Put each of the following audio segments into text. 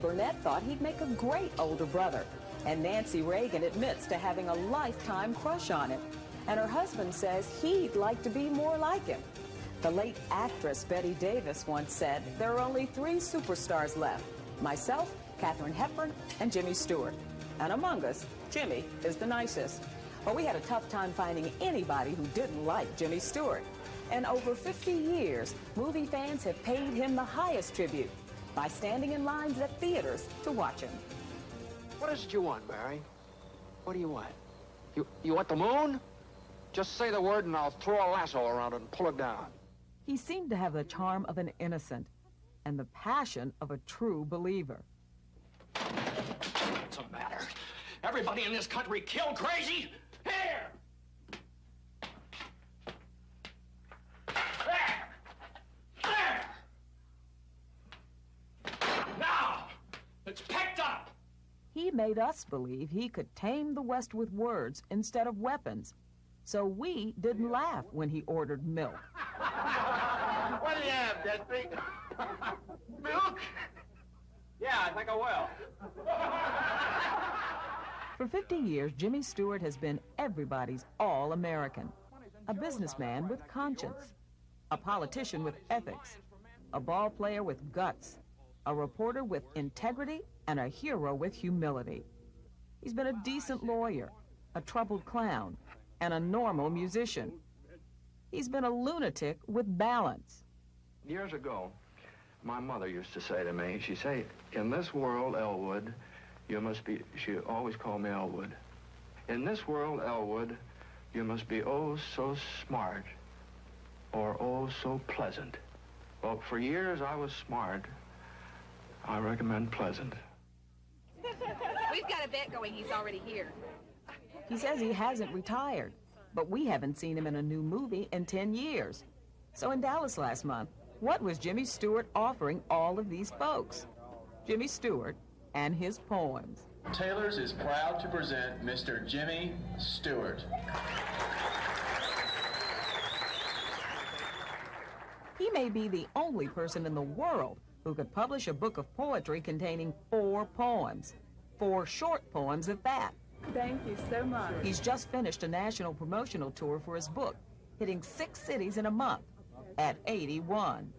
Burnett thought he'd make a great older brother, and Nancy Reagan admits to having a lifetime crush on him, and her husband says he'd like to be more like him. The late actress Betty Davis once said, there are only 3 superstars left: myself, Katharine Hepburn, and Jimmy Stewart. And among us, Jimmy is the nicest. But we had a tough time finding anybody who didn't like Jimmy Stewart. In over 50 years, movie fans have paid him the highest tribute by standing in lines at theaters to watch him. What is it you want, Mary? What do you want? You want the moon? Just say the word and I'll throw a lasso around it and pull it down. He seemed to have the charm of an innocent and the passion of a true believer. What's the matter? Everybody in this country killed crazy? Here! There! Now! It's picked up! He made us believe he could tame the West with words instead of weapons. So we didn't laugh when he ordered milk. What do you have, Deadbeat? Milk? Yeah, I think I will. For 50 years, Jimmy Stewart has been everybody's all-American. A businessman with conscience, a politician with ethics, a ball player with guts, a reporter with integrity, and a hero with humility. He's been a decent lawyer, a troubled clown, and a normal musician. He's been a lunatic with balance. Years ago, my mother used to say to me, she'd say, in this world, Elwood, you must be, she always called me Elwood. In this world, Elwood, you must be oh so smart or oh so pleasant. Well, for years I was smart. I recommend pleasant. We've got a bet going he's already here. He says he hasn't retired, but we haven't seen him in a new movie in 10 years. So in Dallas last month, what was Jimmy Stewart offering all of these folks? Jimmy Stewart and his poems. Taylor's is proud to present Mr. Jimmy Stewart. He may be the only person in the world who could publish a book of poetry containing 4 poems. 4 short poems at that. Thank you so much. He's just finished a national promotional tour for his book, hitting 6 cities in a month at 81.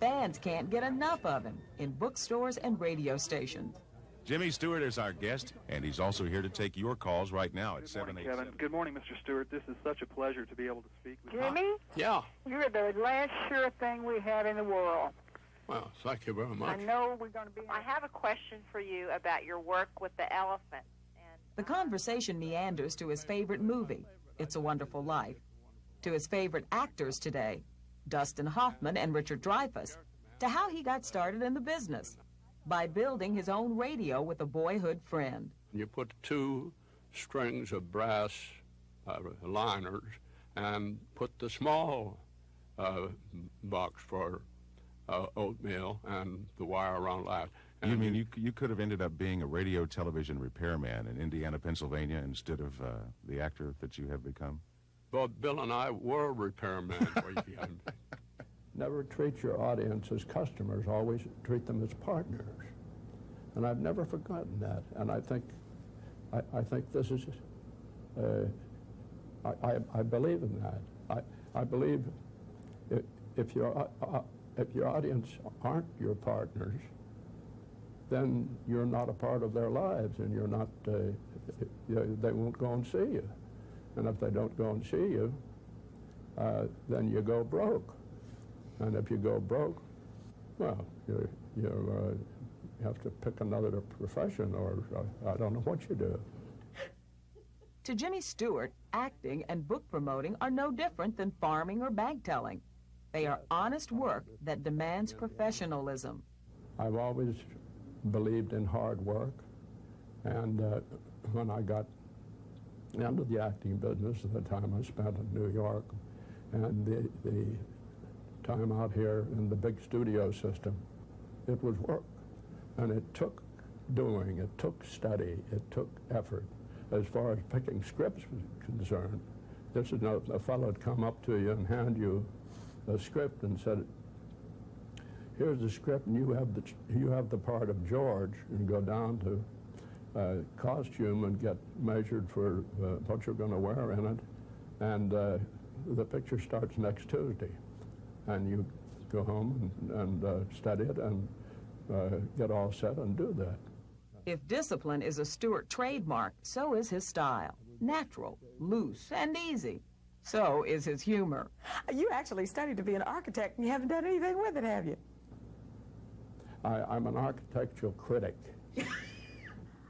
Fans can't get enough of him in bookstores and radio stations. Jimmy Stewart is our guest, and he's also here to take your calls right now at 787. Good morning, Mr. Stewart. This is such a pleasure to be able to speak with you. Jimmy? Yeah. You're the last sure thing we have in the world. Well, thank you very much. I know we're going to be... I have a question for you about your work with the elephant. The conversation meanders to his favorite movie, It's a Wonderful Life, to his favorite actors today, Dustin Hoffman and Richard Dreyfuss, to how he got started in the business, by building his own radio with a boyhood friend. You put 2 strings of brass liners and put the small box for oatmeal and the wire around that. And you mean you could have ended up being a radio television repairman in Indiana, Pennsylvania, instead of the actor that you have become? Well, Bill and I were repairmen. Never treat your audience as customers. Always treat them as partners. And I've never forgotten that. And I think this is, I believe in that. I believe if your audience aren't your partners, then you're not a part of their lives, and you're not. They won't go and see you. And if they don't go and see you, then you go broke. And if you go broke, well, you have to pick another profession, or I don't know what you do. To Jimmy Stewart, acting and book promoting are no different than farming or bank telling. They are honest work that demands professionalism. I've always believed in hard work, and when I got into the acting business, the time I spent in New York, and the time out here in the big studio system, it was work. And it took doing, it took study, it took effort. As far as picking scripts was concerned, this is a fellow would come up to you and hand you a script and said, here's the script, and you have the part of George, and go down to costume and get measured for what you're going to wear in it, and the picture starts next Tuesday, and you go home and study it and get all set and do that. If discipline is a Stewart trademark, so is his style. Natural, loose, and easy. So is his humor. You actually studied to be an architect, and you haven't done anything with it, have you? I'm an architectural critic.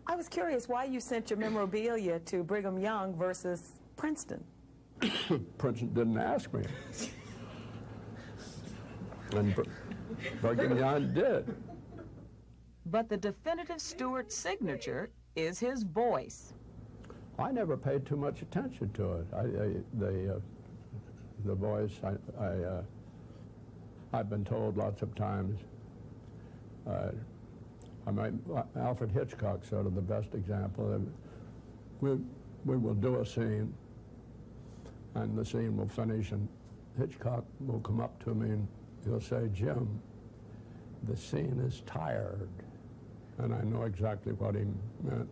I was curious why you sent your memorabilia to Brigham Young versus Princeton. Princeton didn't ask me. And Brigham Young did. But the definitive Stewart signature is his voice. I never paid too much attention to it. The voice, I've been told lots of times, Alfred Hitchcock sort of the best example. We will do a scene, and the scene will finish, and Hitchcock will come up to me and he'll say, "Jim, the scene is tired." And I know exactly what he meant.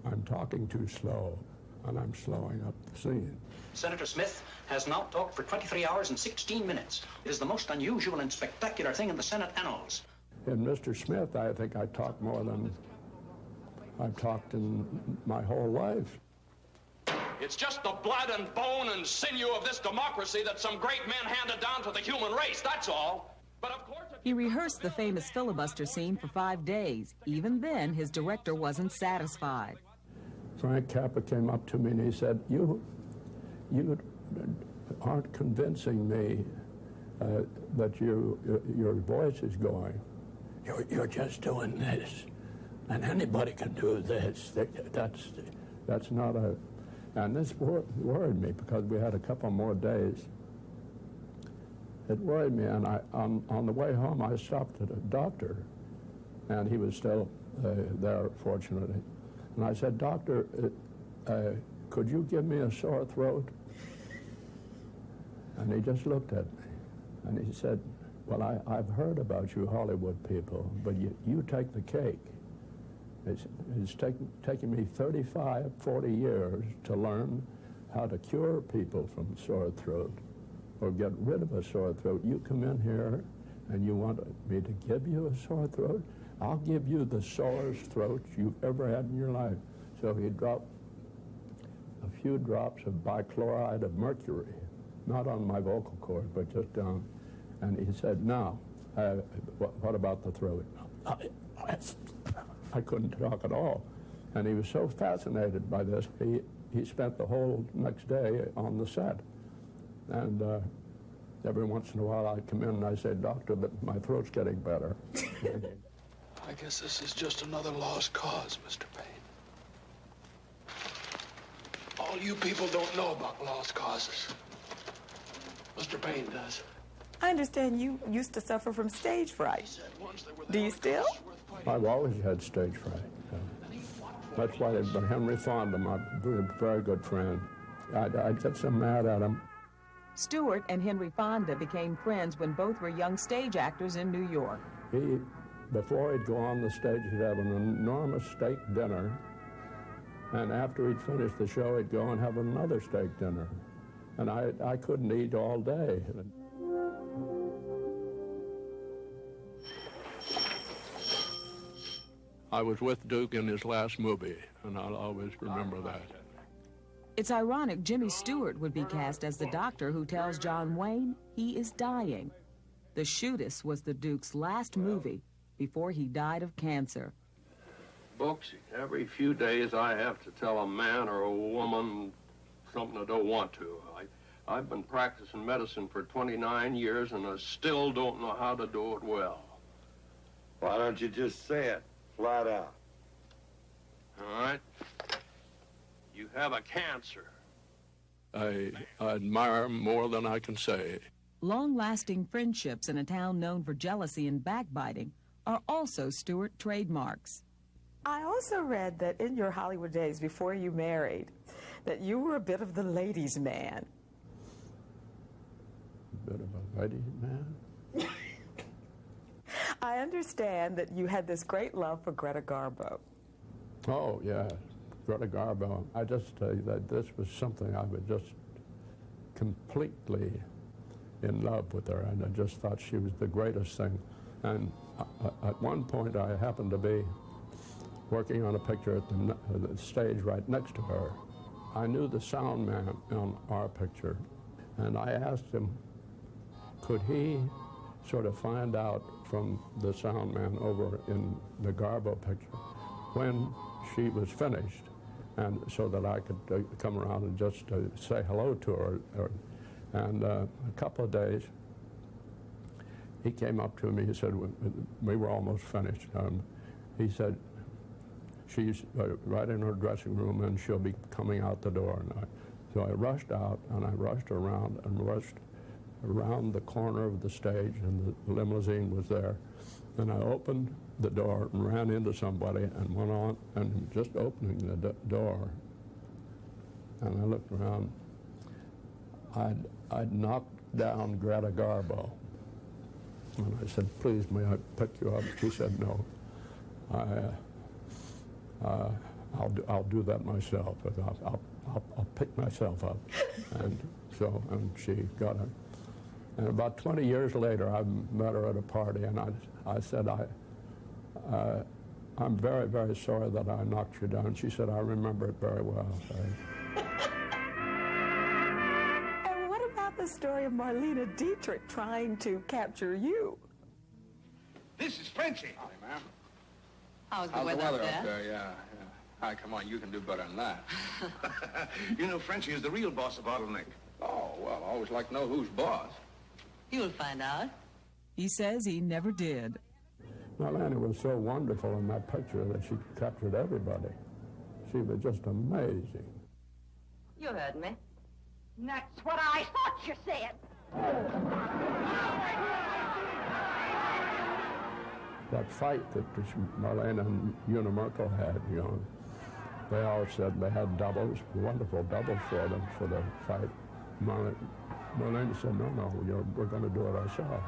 I'm talking too slow, and I'm slowing up the scene. Senator Smith has now talked for 23 hours and 16 minutes. It is the most unusual and spectacular thing in the Senate annals. In Mr. Smith, I think I talked more than I've talked in my whole life. It's just the blood and bone and sinew of this democracy that some great men handed down to the human race, that's all. But of course... He rehearsed the famous filibuster scene for 5 days. Even then, his director wasn't satisfied. Frank Capra came up to me and he said, you aren't convincing me that your voice is going. You're just doing this, and anybody can do this. That's not a... And this worried me because we had a couple more days. It worried me, and on the way home, I stopped at a doctor, and he was still there, fortunately. And I said, "Doctor, could you give me a sore throat?" And he just looked at me, and he said, "Well, I've heard about you Hollywood people, but you take the cake. It's taken me 35, 40 years to learn how to cure people from sore throat or get rid of a sore throat. You come in here and you want me to give you a sore throat? I'll give you the sorest throat you've ever had in your life." So he dropped a few drops of bichloride of mercury, not on my vocal cord, but just down. And he said, "Now, what about the throat?" I couldn't talk at all. And he was so fascinated by this, he spent the whole next day on the set. And every once in a while I'd come in and I'd say, "Doctor, but my throat's getting better." I guess this is just another lost cause, Mr. Payne. All you people don't know about lost causes. Mr. Payne does. I understand you used to suffer from stage fright. Do you still? I've always had stage fright. That's why Henry Fonda, my very good friend, I'd get so mad at him. Stewart and Henry Fonda became friends when both were young stage actors in New York. Before he'd go on the stage, he'd have an enormous steak dinner, and after he'd finished the show, he'd go and have another steak dinner. And I couldn't eat all day. I was with Duke in his last movie, and I'll always remember that. It's ironic Jimmy Stewart would be cast as the doctor who tells John Wayne he is dying. The Shootist was the Duke's last movie before he died of cancer. Books, every few days I have to tell a man or a woman something I don't want to. I've been practicing medicine for 29 years, and I still don't know how to do it well. Why don't you just say it, flat out? All right. You have a cancer. I admire him more than I can say. Long-lasting friendships in a town known for jealousy and backbiting are also Stewart trademarks. I also read that in your Hollywood days before you married, that you were a bit of the ladies' man. A bit of a ladies' man? I understand that you had this great love for Greta Garbo. Oh, yeah, Greta Garbo. I just tell you that this was something I was just completely in love with her, and I just thought she was the greatest thing. And at one point, I happened to be working on a picture at the stage right next to her. I knew the sound man on our picture, and I asked him, could he sort of find out from the sound man over in the Garbo picture when she was finished, and so that I could come around and just say hello to her. And a couple of days, he came up to me, he said, we were almost finished. He said, she's right in her dressing room and she'll be coming out the door. And so I rushed out and I rushed around and rushed around the corner of the stage, and the limousine was there. And I opened the door and ran into somebody and went on, and just opening the door, and I looked around, I'd knocked down Greta Garbo. And I said, please, may I pick you up? She said, no. I'll do that myself. I'll pick myself up. And so, and she got it. And about 20 years later, I met her at a party, and I said, I'm very, very sorry that I knocked you down. She said, I remember it very well. And what about the story of Marlene Dietrich trying to capture you? This is Frenchy. Howdy, ma'am. How's the weather up there? Yeah. Hi, come on, you can do better than that. You know, Frenchy is the real boss of Bottleneck. Oh, well, I always like to know who's boss. You'll find out. He says he never did. Marlene was so wonderful in that picture that she captured everybody. She was just amazing. You heard me. That's what I thought you said. That fight that Marlene and Una Merkel had, you know, they all said they had doubles, wonderful doubles for them for the fight. Marlene said, no, we're going to do it ourselves.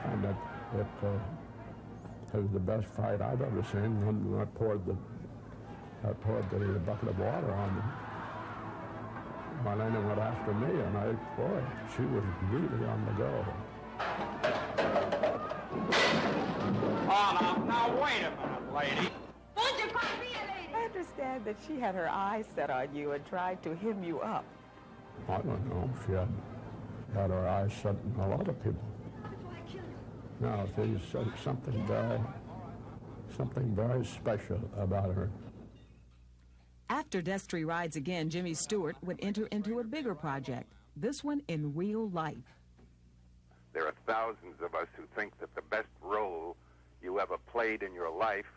And it was the best fight I've ever seen. And I poured the bucket of water on them. Marlene went after me, and boy, she was really on the go. Oh, now, wait a minute, lady. Won't you call me a lady? I understand that she had her eyes set on you and tried to hem you up. I don't know. She had her eyes set on a lot of people. No, there's something very special about her. After Destry Rides Again, Jimmy Stewart would enter into a bigger project, this one in real life. There are thousands of us who think that the best role you ever played in your life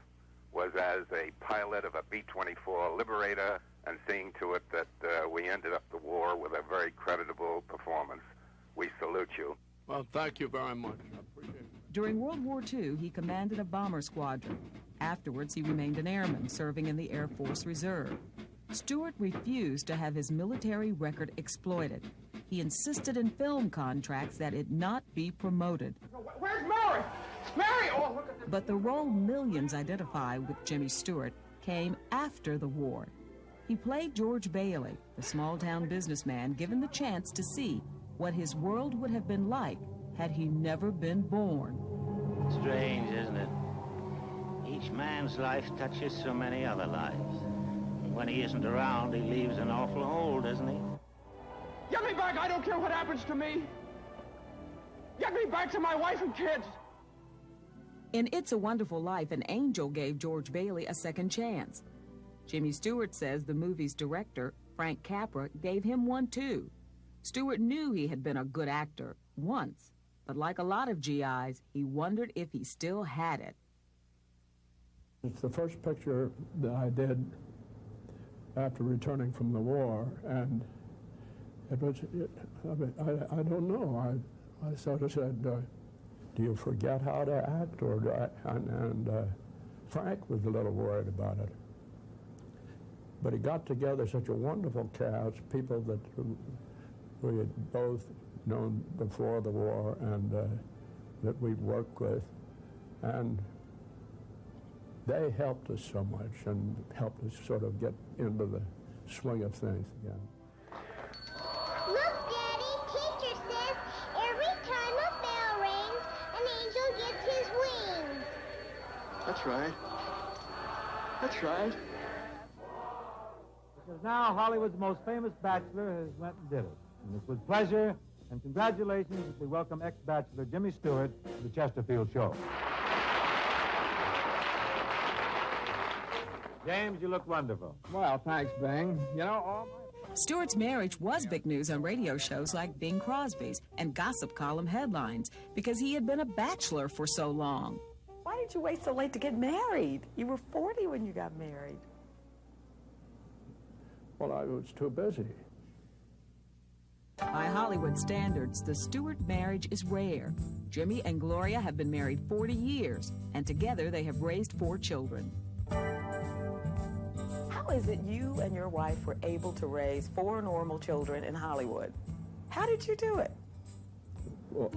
was as a pilot of a B-24 Liberator, and seeing to it that we ended up the war with a very creditable performance. We salute you. Well, thank you very much. I appreciate it. During World War II, he commanded a bomber squadron. Afterwards, he remained an airman, serving in the Air Force Reserve. Stewart refused to have his military record exploited. He insisted in film contracts that it not be promoted. Where's Mary? Mary! Oh, look at this. But the role millions identify with Jimmy Stewart came after the war. He played George Bailey, the small-town businessman given the chance to see what his world would have been like had he never been born. Strange, isn't it? Each man's life touches so many other lives. And when he isn't around, he leaves an awful hole, doesn't he? Get me back, I don't care what happens to me. Get me back to my wife and kids. In It's a Wonderful Life, an angel gave George Bailey a second chance. Jimmy Stewart says the movie's director, Frank Capra, gave him one too. Stewart knew he had been a good actor once, but like a lot of GIs, he wondered if he still had it. It's the first picture that I did after returning from the war, and it was, I don't know. I sort of said, do you forget how to act, or do I? And Frank was a little worried about it. But he got together such a wonderful cast, people that we had both known before the war, and that we'd worked with, and they helped us so much and helped us sort of get into the swing of things again. Look, Daddy, teacher says every time a bell rings, an angel gets his wings. That's right. That's right. Because now Hollywood's most famous bachelor has went and did it. And it's with pleasure and congratulations that we welcome ex-bachelor Jimmy Stewart to the Chesterfield Show. James, you look wonderful. Well, thanks, Bing. You know, all my... Stewart's marriage was big news on radio shows like Bing Crosby's and gossip column headlines because he had been a bachelor for so long. Why did you wait so late to get married? You were 40 when you got married. Well, I was too busy. By Hollywood standards, the Stewart marriage is rare. Jimmy and Gloria have been married 40 years, and together they have raised 4 children. How is it you and your wife were able to raise 4 normal children in Hollywood? How did you do it? Well,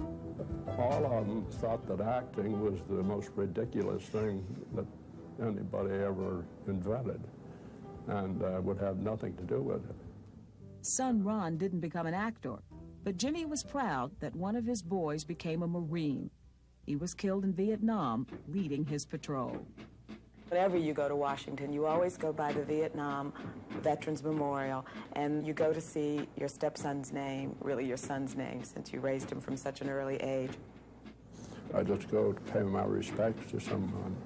all of them thought that acting was the most ridiculous thing that anybody ever invented, and would have nothing to do with it. Son Ron didn't become an actor, but Jimmy was proud that one of his boys became a Marine. He was killed in Vietnam, leading his patrol. Whenever you go to Washington, you always go by the Vietnam Veterans Memorial, and you go to see your stepson's name, really your son's name, since you raised him from such an early age. I just go to pay my respects to someone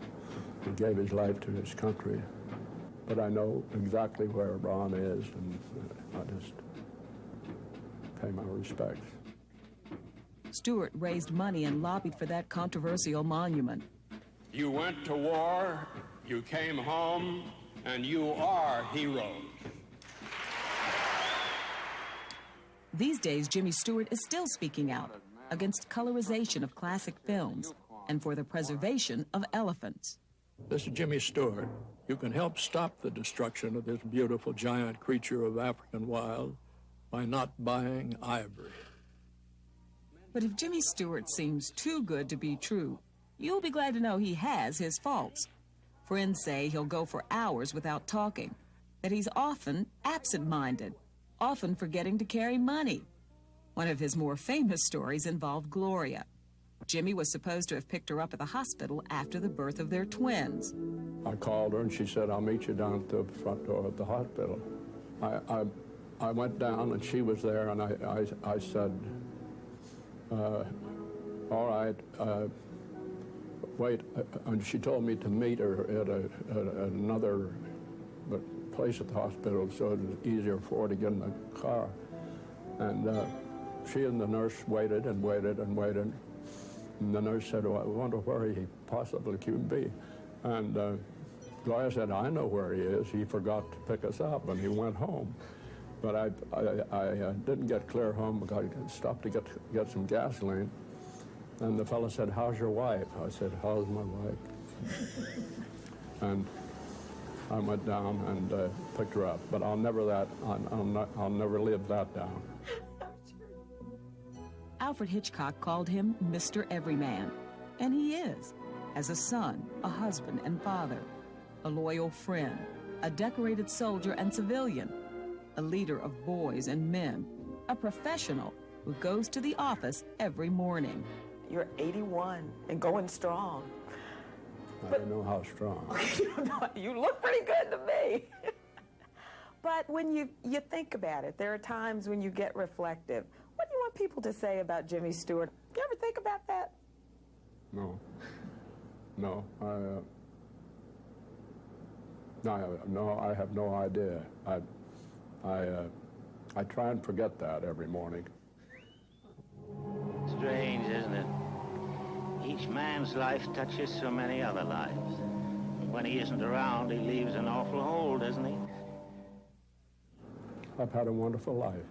who gave his life to his country. But I know exactly where Ron is, and I just pay my respects. Stewart raised money and lobbied for that controversial monument. You went to war, you came home, and you are heroes. These days, Jimmy Stewart is still speaking out against colorization of classic films and for the preservation of elephants. This is Jimmy Stewart. You can help stop the destruction of this beautiful giant creature of African wild by not buying ivory. But if Jimmy Stewart seems too good to be true, you'll be glad to know he has his faults. Friends say he'll go for hours without talking, that he's often absent-minded, often forgetting to carry money. One of his more famous stories involved Gloria. Jimmy was supposed to have picked her up at the hospital after the birth of their twins. I called her and she said, I'll meet you down at the front door of the hospital. I went down and she was there, and I said, all right, wait. And she told me to meet her at another place at the hospital so it was easier for her to get in the car. And she and the nurse waited and waited and waited. And the nurse said, oh, I wonder where he possibly could be. And Gloria said, I know where he is. He forgot to pick us up, and he went home. But I didn't get clear home because I stopped to get some gasoline. And the fellow said, how's your wife? I said, how's my wife? And I went down and picked her up. But I'll never live that down. Alfred Hitchcock called him Mr. Everyman, and he is, as a son, a husband and father, a loyal friend, a decorated soldier and civilian, a leader of boys and men, a professional who goes to the office every morning. You're 81 and going strong. I don't know how strong. You look pretty good to me. But when you think about it, there are times when you get reflective. What do you want people to say about Jimmy Stewart? You ever think about that? No. No, I have no idea. I try and forget that every morning. Strange, isn't it? Each man's life touches so many other lives. And when he isn't around, he leaves an awful hole, doesn't he? I've had a wonderful life.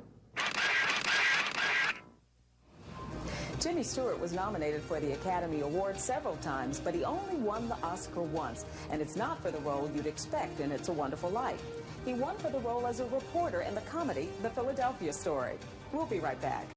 Jimmy Stewart was nominated for the Academy Award several times, but he only won the Oscar once, and it's not for the role you'd expect in It's a Wonderful Life. He won for the role as a reporter in the comedy The Philadelphia Story. We'll be right back.